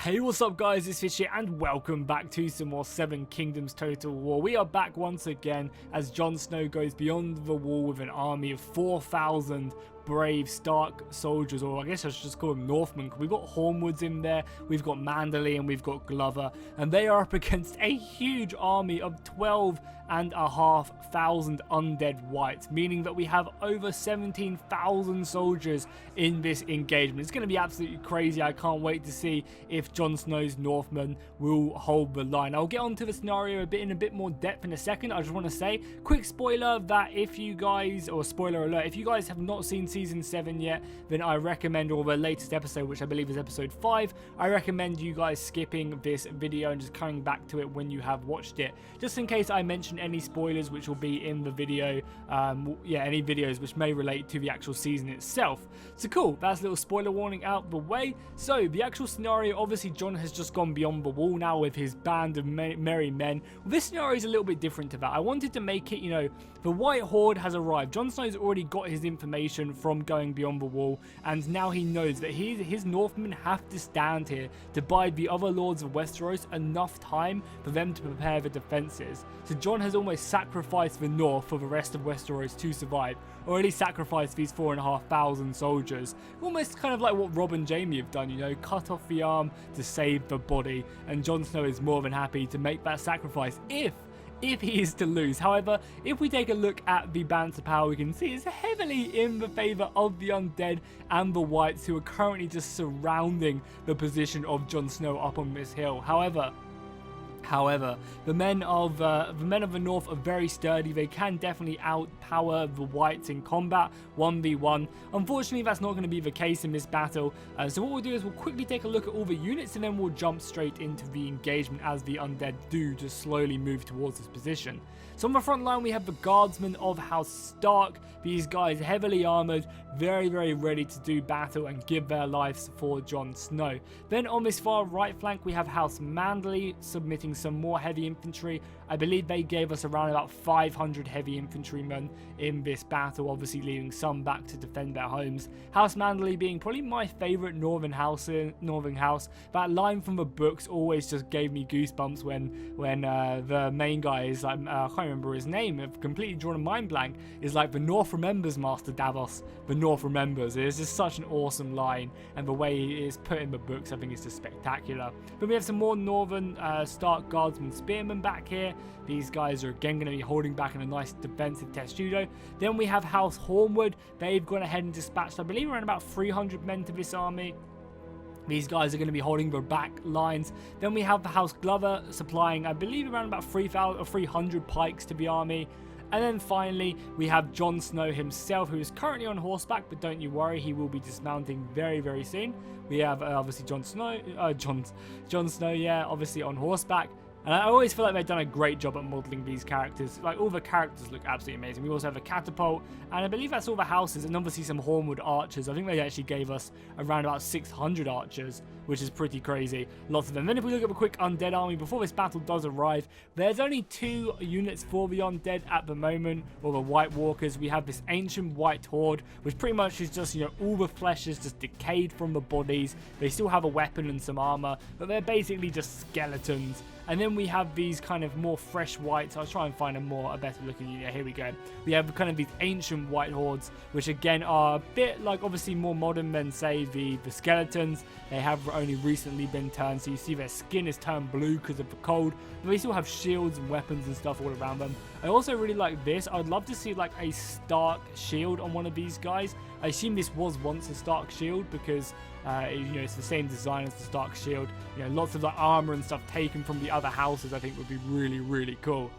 Hey, what's up guys, it's Fish here and welcome back to some more Seven Kingdoms Total War. We are back once again as Jon Snow goes beyond the wall with an army of 4,000 brave Stark soldiers, or I guess I should just call them Northmen. We've got Hornwoods in there, we've got Manderley and we've got Glover, and they are up against a huge army of 12,500 undead whites, meaning that we have over 17,000 soldiers in this engagement. It's going to be absolutely crazy. I can't wait to see if Jon Snow's Northmen will hold the line. I'll get onto the scenario in a bit more depth in a second. I just want to say, quick spoiler, that if you guys, or spoiler alert, if you guys have not seen Season 7 yet, then I recommend, or the latest episode, which I believe is episode 5, I recommend you guys skipping this video and just coming back to it when you have watched it, just in case I mention any spoilers which will be in the video, any videos which may relate to the actual season itself. So cool, that's a little spoiler warning out the way. So the actual scenario, obviously Jon has just gone beyond the wall now with his band of merry men. Well, this scenario is a little bit different to that. I wanted to make it, the White Horde has arrived. Jon Snow's already got his information from going beyond the wall, and now he knows that his Northmen have to stand here to buy the other lords of Westeros enough time for them to prepare the defenses. So Jon has almost sacrificed the north for the rest of Westeros to survive, or at least sacrificed these 4,500 soldiers. Almost kind of like what Robb and Jaime have done, cut off the arm to save the body, and Jon Snow is more than happy to make that sacrifice if he is to lose. However, if we take a look at the balance of power, we can see it's heavily in the favour of the undead and the whites, who are currently just surrounding the position of Jon Snow up on this hill. However, the men of the north are very sturdy. They can definitely outpower the whites in combat 1v1. Unfortunately, that's not going to be the case in this battle. So what we'll do is we'll quickly take a look at all the units, and then we'll jump straight into the engagement as the undead do just slowly move towards this position. So on the front line, we have the guardsmen of House Stark. These guys heavily armored, very, very ready to do battle and give their lives for Jon Snow. Then on this far right flank, we have House Manderley submitting some more heavy infantry. I believe they gave us around about 500 heavy infantrymen in this battle, obviously leaving some back to defend their homes. House Manderley being probably my favourite northern house. That line from the books always just gave me goosebumps when the main guy is like, I can't remember his name, I've completely drawn a mind blank, is like, the North remembers, Master Davos, the North remembers. It is just such an awesome line, and the way it is put in the books, I think is just spectacular. But we have some more northern Stark guardsmen spearmen back here. These guys are again going to be holding back in a nice defensive testudo. Then we have House Hornwood. They've gone ahead and dispatched, I believe, around about 300 men to this army. These guys are going to be holding the back lines. Then we have the House Glover supplying, I believe, around about 300 pikes to the army. And then finally, we have Jon Snow himself, who is currently on horseback, but don't you worry, he will be dismounting very, very soon. We have obviously Jon Snow, yeah, obviously on horseback. And I always feel like they've done a great job at modelling these characters. Like, all the characters look absolutely amazing. We also have a catapult, and I believe that's all the houses, and obviously some Hornwood archers. I think they actually gave us around about 600 archers, which is pretty crazy. Lots of them. Then if we look at the quick undead army, before this battle does arrive, there's only 2 units for the undead at the moment, or the White Walkers. We have this ancient White Horde, which pretty much is just, all the flesh is just decayed from the bodies. They still have a weapon and some armor, but they're basically just skeletons. And then we have these kind of more fresh whites. I'll try and find a better looking unit. Here we go. We have kind of these ancient White Hordes, which again are a bit like, obviously more modern than, say, the skeletons. They have only recently been turned, so you see their skin is turned blue because of the cold, but they still have shields and weapons and stuff all around them. I also really like this. I'd love to see like a Stark shield on one of these guys. I assume this was once a Stark shield because it's the same design as the Stark shield. Lots of the armor and stuff taken from the other houses, I think would be really, really cool.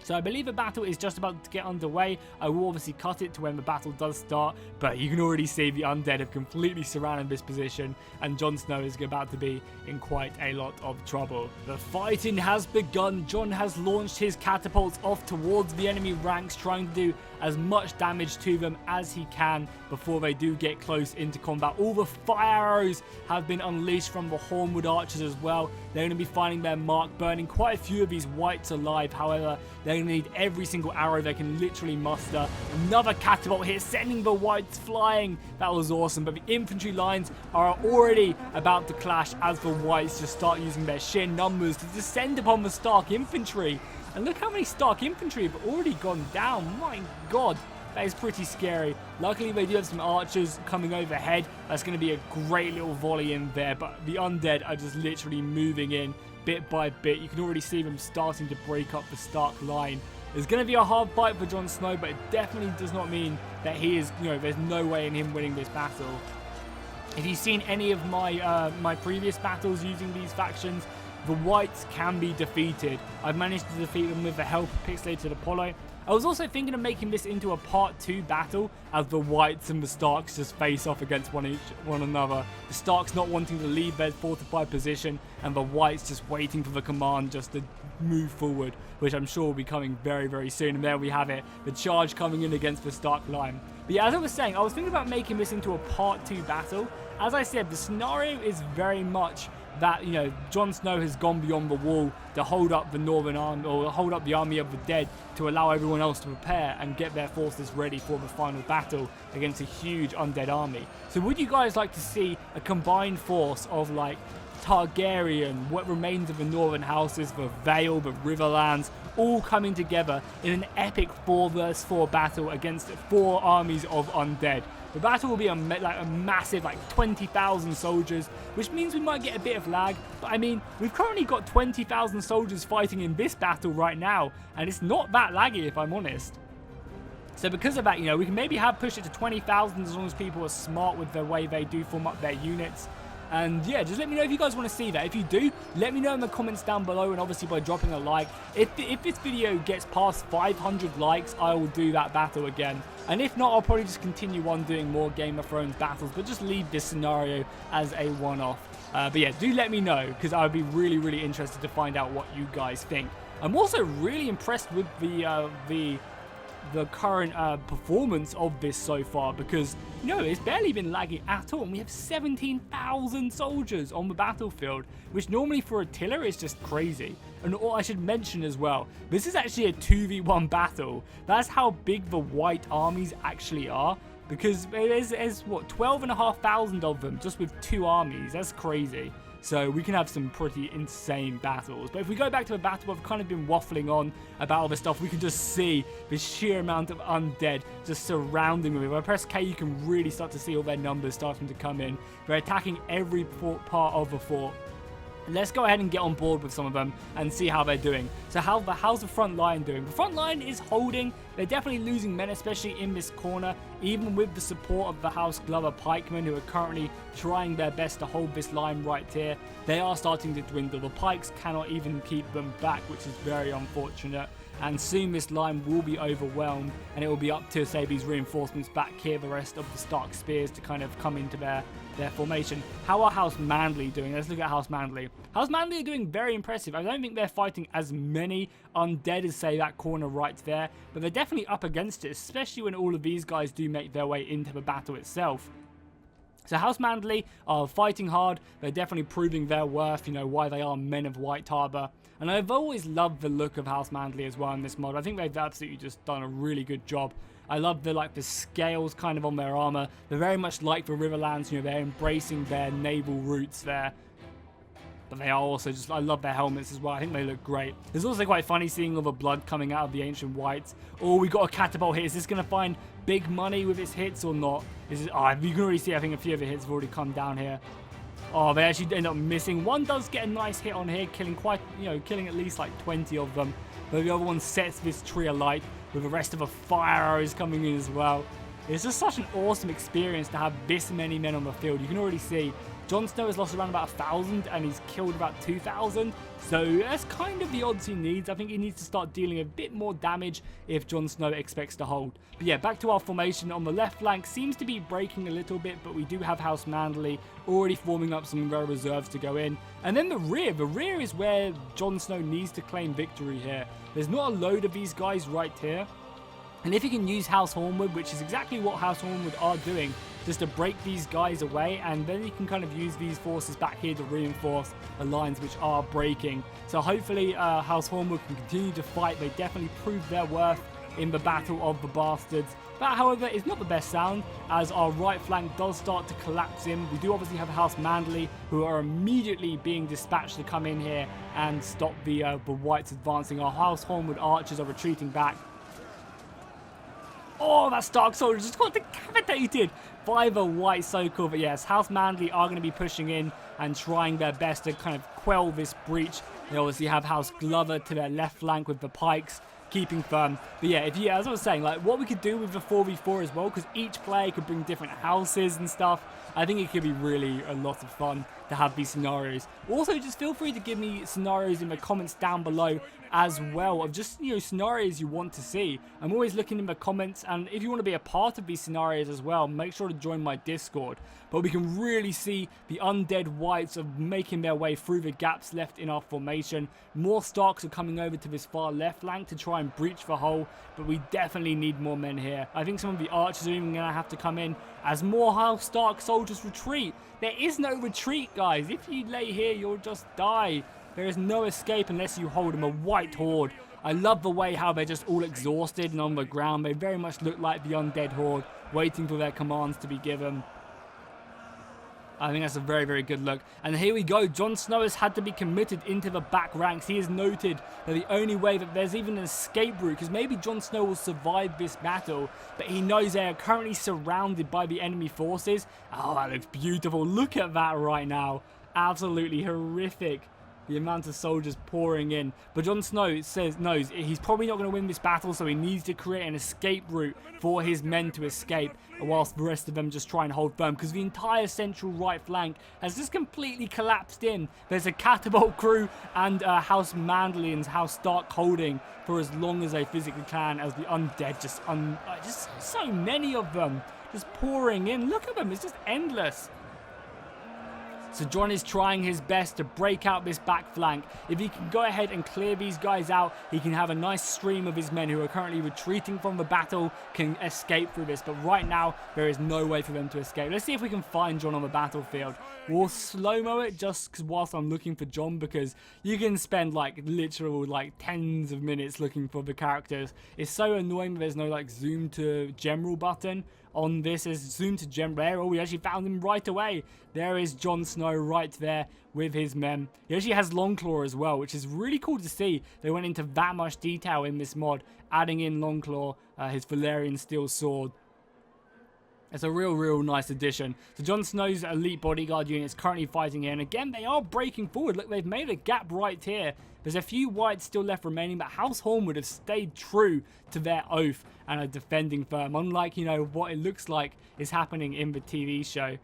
So I believe the battle is just about to get underway. I will obviously cut it to when the battle does start, but you can already see the undead have completely surrounded this position, and Jon Snow is about to be in quite a lot of trouble. The fighting has begun. Jon has launched his catapults off towards the enemy ranks, trying to do as much damage to them as he can before they do get close into combat. All the fire arrows have been unleashed from the Hornwood archers as well. They're going to be finding their mark, burning quite a few of these whites alive. However, They're going to need every single arrow they can literally muster. Another catapult here, sending the whites flying. That was awesome. But the infantry lines are already about to clash as the whites just start using their sheer numbers to descend upon the Stark infantry. And look how many Stark infantry have already gone down. My God. That is pretty scary. Luckily, they do have some archers coming overhead. That's going to be a great little volley in there. But the undead are just literally moving in bit by bit. You can already see them starting to break up the Stark line. It's going to be a hard fight for Jon Snow, but it definitely does not mean that he is, there's no way in him winning this battle. If you've seen any of my previous battles using these factions, the whites can be defeated. I've managed to defeat them with the help of Pixelated Apollo. I was also thinking of making this into a part 2 battle as the whites and the Starks just face off against one another. The Starks not wanting to leave their fortified position and the whites just waiting for the command just to move forward, which I'm sure will be coming very, very soon. And there we have it, the charge coming in against the Stark line. But yeah, as I was saying, I was thinking about making this into a part 2 battle. As I said, the scenario is very much that, Jon Snow has gone beyond the wall to hold up the Northern Army, or hold up the army of the dead, to allow everyone else to prepare and get their forces ready for the final battle against a huge undead army. So would you guys like to see a combined force of like Targaryen, what remains of the Northern houses, the Vale, the Riverlands, all coming together in an epic 4 vs 4 battle against 4 armies of undead? The battle will be a massive 20,000 soldiers, which means we might get a bit of lag. But I mean, we've currently got 20,000 soldiers fighting in this battle right now, and it's not that laggy if I'm honest. So because of that, we can maybe push it to 20,000 as long as people are smart with the way they do form up their units. And yeah, just let me know if you guys want to see that. If you do, let me know in the comments down below, and obviously by dropping a like. If this video gets past 500 likes, I will do that battle again. And if not, I'll probably just continue on doing more Game of Thrones battles, but just leave this scenario as a one-off. But yeah, do let me know, because I would be really, really interested to find out what you guys think. I'm also really impressed with the current performance of this so far, because it's barely been laggy at all, and we have 17,000 soldiers on the battlefield, which normally for Attila is just crazy. And I should mention as well, this is actually a 2v1 battle. That's how big the white armies actually are, because there's what, 12,500 of them just with 2 armies. That's crazy. So we can have some pretty insane battles. But if we go back to the battle, I've kind of been waffling on about all this stuff. We can just see the sheer amount of undead just surrounding them. If I press K, you can really start to see all their numbers starting to come in. They're attacking every part of the fort. Let's go ahead and get on board with some of them and see how they're doing. So how's the front line doing? The front line is holding. They're definitely losing men, especially in this corner, even with the support of the House Glover pikemen, who are currently trying their best to hold this line right here. They are starting to dwindle. The pikes cannot even keep them back, which is very unfortunate. And soon this line will be overwhelmed, and it will be up to, say, these reinforcements back here, the rest of the Stark spears, to kind of come into their formation. How are House Manderly doing? Let's look at House Manderly. House Manderly are doing very impressive. I don't think they're fighting as many undead as, say, that corner right there, but they're definitely up against it, especially when all of these guys do make their way into the battle itself. So House Manderly are fighting hard. They're definitely proving their worth, why they are men of White Harbor. And I've always loved the look of House Manderly as well in this mod. I think they've absolutely just done a really good job. I love the scales kind of on their armor. They're very much like the Riverlands, they're embracing their naval roots there. But they are also I love their helmets as well. I think they look great. It's also quite funny seeing all the blood coming out of the Ancient Whites. Oh, we got a catapult hit. Is this going to find big money with its hits or not? You can already see, I think a few of the hits have already come down here. Oh, they actually end up missing. One does get a nice hit on here, killing killing at least 20 of them. But the other one sets this tree alight with the rest of the fire arrows coming in as well. It's just such an awesome experience to have this many men on the field. You can already see Jon Snow has lost around about 1,000 and he's killed about 2,000. So that's kind of the odds he needs. I think he needs to start dealing a bit more damage if Jon Snow expects to hold. But yeah, back to our formation. On the left flank seems to be breaking a little bit, but we do have House Manderly already forming up some of their reserves to go in. And then the rear is where Jon Snow needs to claim victory here. There's not a load of these guys right here. And if he can use House Hornwood, which is exactly what House Hornwood are doing, just to break these guys away, and then you can kind of use these forces back here to reinforce the lines which are breaking. So hopefully House Hornwood can continue to fight. They definitely proved their worth in the Battle of the Bastards. That, however, is not the best sound, as our right flank does start to collapse in. We do obviously have House Manderley, who are immediately being dispatched to come in here and stop the Whites advancing. Our House Hornwood archers are retreating back. Oh, that Stark soldier just got decapitated by the White Circle. But yes, House Manderley are going to be pushing in and trying their best to kind of quell this breach. They obviously have House Glover to their left flank with the pikes, keeping firm. But yeah, as I was saying, like what we could do with the 4v4 as well, because each player could bring different houses and stuff. I think it could be really a lot of fun to have these scenarios. Also, just feel free to give me scenarios in the comments down below as well of just, you know, scenarios you want to see. I'm always looking in the comments, and if you want to be a part of these scenarios as well, make sure to join my Discord. But we can really see the undead Whites are making their way through the gaps left in our formation. More Starks are coming over to this far left flank to try and breach the hole, but we definitely need more men here. I think some of the archers are even going to have to come in as more House Stark soldiers retreat. There is no retreat, guys. If you lay here, you'll just die. There is no escape unless you hold them. A White Horde. I love the way how they're just all exhausted and on the ground. They very much look like the undead Horde, waiting for their commands to be given. I think that's a very, very good look. And here we go. Jon Snow has had to be committed into the back ranks. He has noted that the only way that there's even an escape route, because maybe Jon Snow will survive this battle, but he knows they are currently surrounded by the enemy forces. Oh, that looks beautiful. Look at that right now. Absolutely horrific, the amount of soldiers pouring in. But Jon Snow knows he's probably not going to win this battle, so he needs to create an escape route for his men to escape, whilst the rest of them just try and hold firm, because the entire central right flank has just completely collapsed in. There's a catapult crew and House Manderley and House Stark holding for as long as they physically can, as the undead just so many of them just pouring in. Look at them, it's just endless. So Jon is trying his best to break out this back flank. If he can go ahead and clear these guys out, he can have a nice stream of his men who are currently retreating from the battle can escape through this. But right now, there is no way for them to escape. Let's see if we can find Jon on the battlefield. We'll slow-mo it just whilst I'm looking for Jon, because you can spend like literal like tens of minutes looking for the characters. It's so annoying that there's no like zoom to general button on this. Is zoom to general there. Oh, we actually found him right away. There is Jon Snow right there with his men. He actually has Longclaw as well, which is really cool to see. They went into that much detail in this mod, adding in Longclaw, his Valyrian steel sword. It's a real nice addition. So Jon Snow's elite bodyguard unit is currently fighting here, and again they are breaking forward. Look, they've made a gap right here. There's a few Whites still left remaining, but House Hornwood have stayed true to their oath and are defending firm, unlike, you know, what it looks like is happening in the TV show,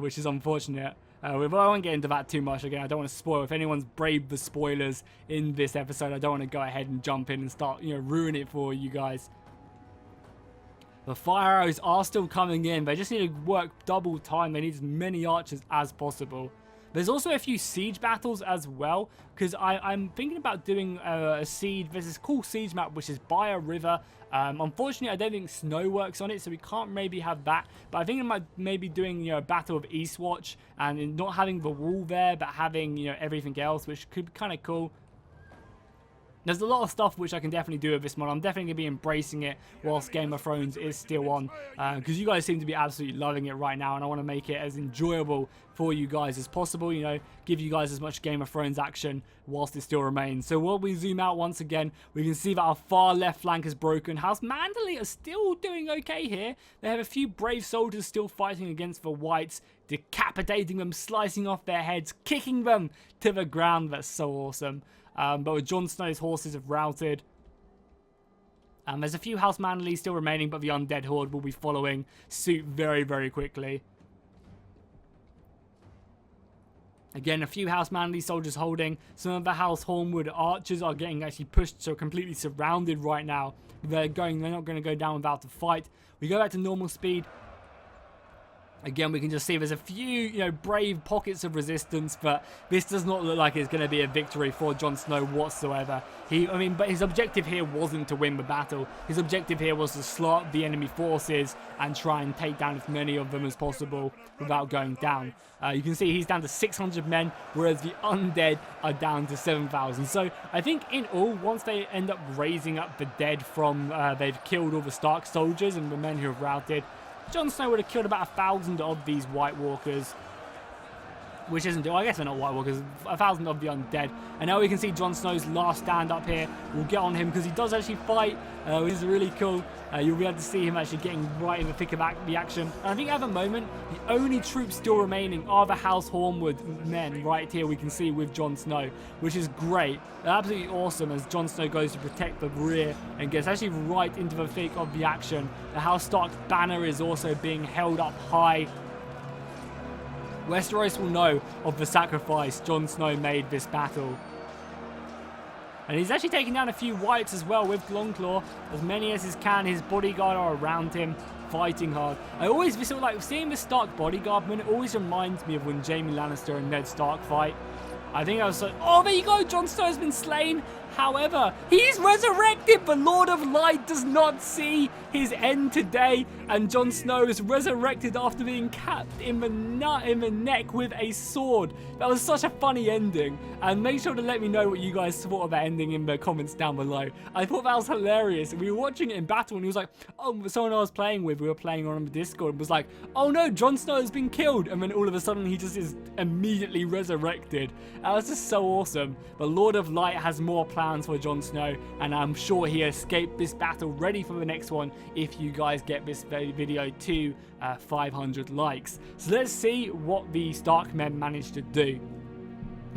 which is unfortunate. I won't get into that too much. Again, I don't want to spoil. If anyone's braved the spoilers in this episode, I don't want to go ahead and jump in and start, you know, ruin it for you guys. The fire arrows are still coming in. They just need to work double time. They need as many archers as possible. There's also a few siege battles as well, because I'm thinking about doing a siege. There's this cool siege map which is by a river. Unfortunately, I don't think snow works on it, so we can't maybe have that. But I think I might maybe doing, you know, a Battle of Eastwatch, and not having the wall there, but having, you know, everything else, which could be kind of cool. There's a lot of stuff which I can definitely do with this mod. I'm definitely going to be embracing it whilst Game of Thrones is still on, because you guys seem to be absolutely loving it right now, and I want to make it as enjoyable for you guys as possible, you know, give you guys as much Game of Thrones action whilst it still remains. So while we zoom out once again, we can see that our far left flank is broken. House Manderley are still doing okay here. They have a few brave soldiers still fighting against the Whites, decapitating them, slicing off their heads, kicking them to the ground. That's so awesome. But with Jon Snow's horses have routed. There's a few House Manderley still remaining, but the undead horde will be following suit very quickly. Again, a few House Manderley soldiers holding. Some of the House Hornwood archers are getting actually pushed, so completely surrounded right now. They're not going to go down without a fight. We go back to normal speed. Again, we can just see there's a few, you know, brave pockets of resistance, but this does not look like it's going to be a victory for Jon Snow whatsoever. But his objective here wasn't to win the battle. His objective here was to slot the enemy forces and try and take down as many of them as possible without going down. You can see he's down to 600 men, whereas the undead are down to 7,000. So I think in all, once they end up raising up the dead from they've killed all the Stark soldiers and the men who have routed, Jon Snow would have killed about 1,000 of these White Walkers, which isn't, I guess they're not White Walkers, 1,000 of the undead. And now we can see Jon Snow's last stand up here. We'll get on him because he does actually fight, which is really cool. You'll be able to see him actually getting right in the thick of the action. And I think at the moment, the only troops still remaining are the House Hornwood men right here we can see with Jon Snow, which is great. They're absolutely awesome as Jon Snow goes to protect the rear and gets actually right into the thick of the action. The House Stark's banner is also being held up high. Westerois will know of the sacrifice Jon Snow made this battle. And he's actually taking down a few Whites as well with Longclaw. As many as he can, his bodyguard are around him, fighting hard. I always feel like seeing the Stark bodyguardman, it always reminds me of when Jaime Lannister and Ned Stark fight. I think I was like, oh, there you go, Jon Snow has been slain. However, he's resurrected. The Lord of Light does not see his end today, and Jon Snow is resurrected after being capped in the neck with a sword. That was such a funny ending, and make sure to let me know what you guys thought of that ending in the comments down below. I thought that was hilarious. We were watching it in battle, and he was like, oh, someone I was playing with, we were playing on the Discord, and was like, oh no, Jon Snow has been killed, and then all of a sudden he just is immediately resurrected. That was just so awesome. The Lord of Light has more plans for Jon Snow, and I'm sure he escaped this battle ready for the next one if you guys get this video to 500 likes. So let's see what the Stark men managed to do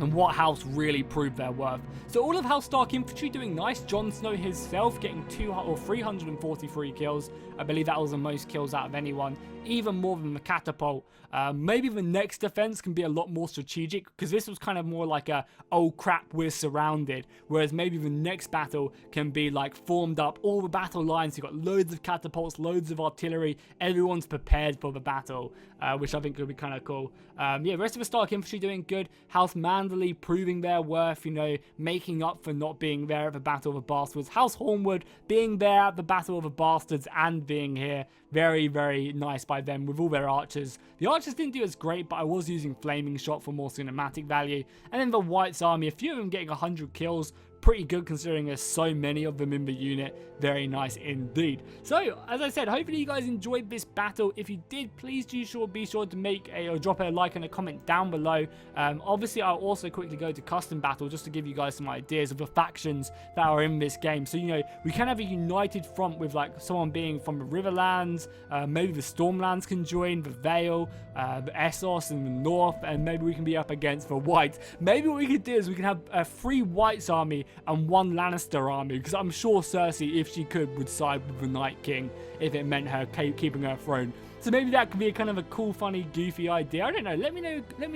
and what house really proved their worth. So all of House Stark infantry doing nice. Jon Snow himself getting 343 kills. I believe that was the most kills out of anyone, even more than the catapult. Maybe the next defense can be a lot more strategic, because this was kind of more like a, oh crap, we're surrounded. Whereas maybe the next battle can be like formed up, all the battle lines, you've got loads of catapults, loads of artillery, everyone's prepared for the battle, which I think could be kind of cool. Yeah, the rest of the Stark infantry doing good. House Manderley proving their worth, you know, making up for not being there at the Battle of the Bastards. House Hornwood being there at the Battle of the Bastards and being here. Very, very nice by them with all their archers. The archers didn't do as great, but I was using Flaming Shot for more cinematic value. And then the White's army, a few of them getting 100 kills. Pretty good considering there's so many of them in the unit. Very nice indeed. So, as I said, hopefully you guys enjoyed this battle. If you did, please be sure to make or drop a like and a comment down below. Obviously, I'll also quickly go to custom battle just to give you guys some ideas of the factions that are in this game. So, you know, we can have a united front with like someone being from the Riverlands. Maybe the Stormlands can join, the Vale, the Essos in the north, and maybe we can be up against the Whites. Maybe what we could do is we can have a 3 Whites army and 1 Lannister army, because I'm sure Cersei, if she could, would side with the Night King if it meant her keeping her throne. So maybe that could be a kind of a cool, funny, goofy idea. I don't know. Let me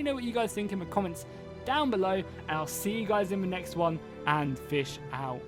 know what you guys think in the comments down below, and I'll see you guys in the next one, and fish out.